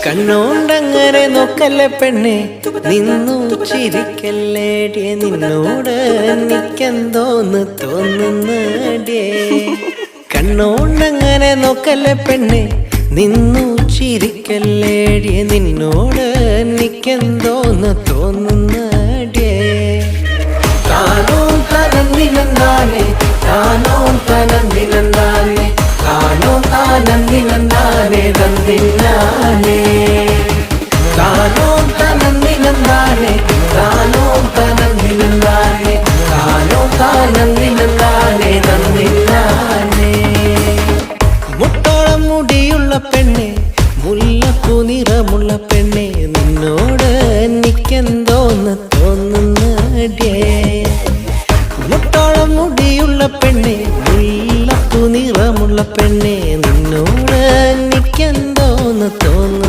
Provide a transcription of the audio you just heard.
കണ്ണോണ്ടങ്ങനെ നോക്കല്ലേ പെണ്ണെ, നിന്നു ചിരിക്കല്ലേടിയെ, നിന്നോട് എനിക്കെന്തോന്ന് തോന്നുന്നടിയേ. കണ്ണോണ്ടങ്ങനെ നോക്കല്ലേ പെണ്ണെ, നിന്നു ചിരിക്കല്ലേടിയെ, നിന്നോട് എനിക്കെന്തോന്ന് തോന്നുന്നടിയേ. താനോ തനന്തിനന്താനെ, താനോ തനന്തിനന്താനെ, താനോ താനന്തിനന്താനെ തന്തിനാനെ. താനോ തനന്തിനന്താനെ, താനോ തനന്തിനന്താനെ, താനോ താനന്തിനന്താനെ തന്തിനാനെ. മുട്ടോളം മുടിയുള്ള പെണ്ണെ, മുല്ലപ്പൂ നിറമുള്ള പെണ്ണെ, നിന്നോട് എനിക്കെന്തോന്ന് തോന്നുന്നടിയേ. മുട്ടോളം മുടിയുള്ള പെണ്ണെ, മുല്ലപ്പൂ നിറമുള്ള പെണ്ണെ, നിന്നോട് എനിക്കെന്തോന്ന് തോന്നുന്നു.